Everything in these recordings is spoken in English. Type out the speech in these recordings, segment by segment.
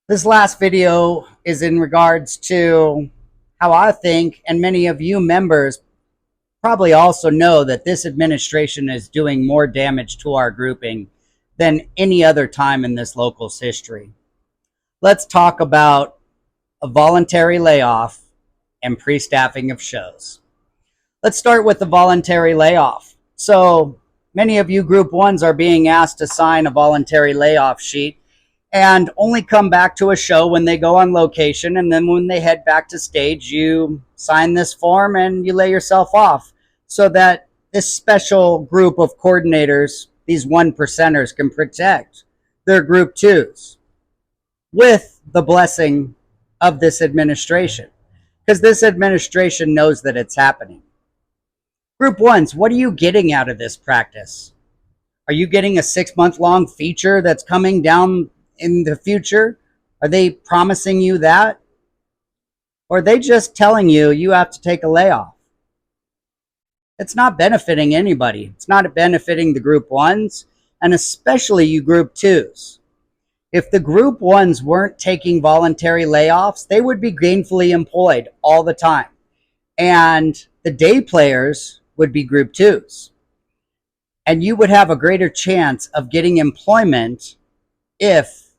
This last video is in regards to how I think, and many of you members probably also know, that this administration is doing more damage to our grouping than any other time in this local's history. Let's talk about a voluntary layoff and pre-staffing of shows. Let's start with the voluntary layoff. So many of you group ones are being asked to sign a voluntary layoff sheet and only come back to a show when they go on location. And then when they head back to stage, you sign this form and you lay yourself off so that this special group of coordinators, these 1%ers, can protect their group twos with the blessing of this administration, because this administration knows that it's happening. Group ones, what are you getting out of this practice? Are you getting a 6-month-long feature that's coming down in the future? Are they promising you that? Or are they just telling you you have to take a layoff? It's not benefiting anybody. It's not benefiting the group ones, and especially you group twos. If the group ones weren't taking voluntary layoffs, they would be gainfully employed all the time. And the day players would be group twos. And you would have a greater chance of getting employment if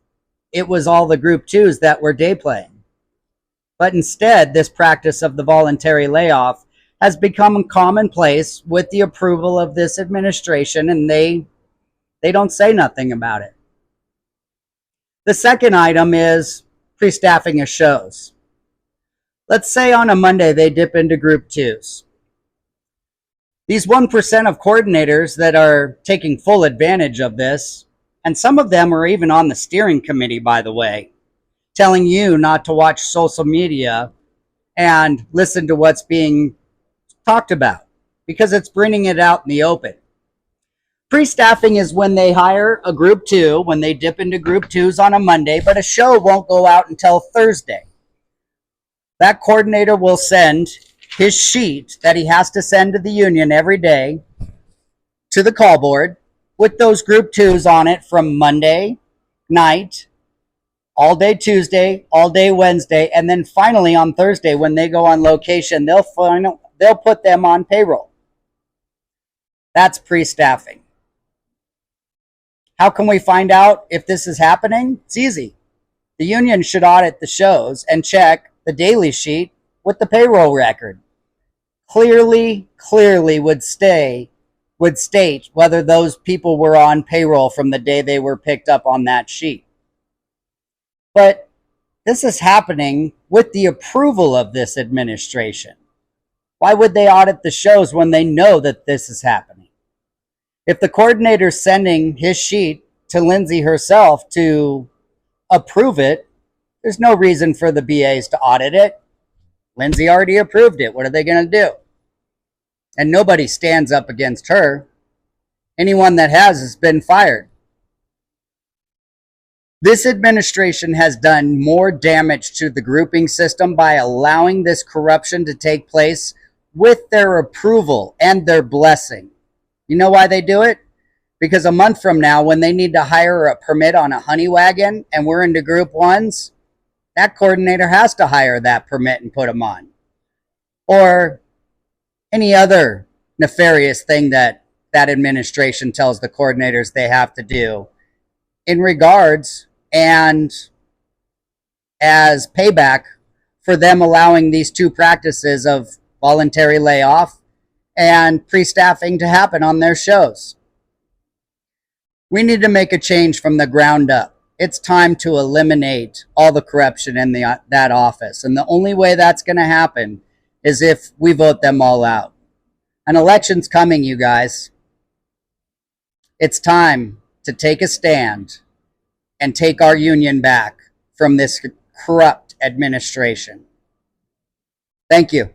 it was all the group twos that were day playing. But instead, this practice of the voluntary layoff has become commonplace with the approval of this administration, and they don't say nothing about it. The second item is pre-staffing of shows. Let's say on a Monday they dip into group twos. These 1% of coordinators that are taking full advantage of this, and some of them are even on the steering committee, by the way, telling you not to watch social media and listen to what's being talked about because it's bringing it out in the open. Pre-staffing is when they hire a group two, when they dip into group twos on a Monday, but a show won't go out until Thursday. That coordinator will send his sheet that he has to send to the union every day to the call board with those group twos on it from Monday night, all day Tuesday, all day Wednesday, and then finally on Thursday when they go on location, they'll put them on payroll. That's pre-staffing. How can we find out if this is happening? It's easy. The union should audit the shows and check the daily sheet with the payroll record. Clearly would state whether those people were on payroll from the day they were picked up on that sheet. But this is happening with the approval of this administration. Why would they audit the shows when they know that this is happening? If the coordinator's sending his sheet to Lindsay herself to approve it, there's no reason for the BAs to audit it. Lindsay already approved it. What are they going to do? And nobody stands up against her. Anyone that has been fired. This administration has done more damage to the grouping system by allowing this corruption to take place with their approval and their blessing. You know why they do it? Because a month from now, when they need to hire a permit on a honey wagon and we're into group ones, that coordinator has to hire that permit and put them on. Or any other nefarious thing that administration tells the coordinators they have to do in regards and as payback for them allowing these two practices of voluntary layoff and pre-staffing to happen on their shows. We need to make a change from the ground up. It's time to eliminate all the corruption in that office. And the only way that's going to happen is if we vote them all out. An election's coming, you guys. It's time to take a stand and take our union back from this corrupt administration. Thank you.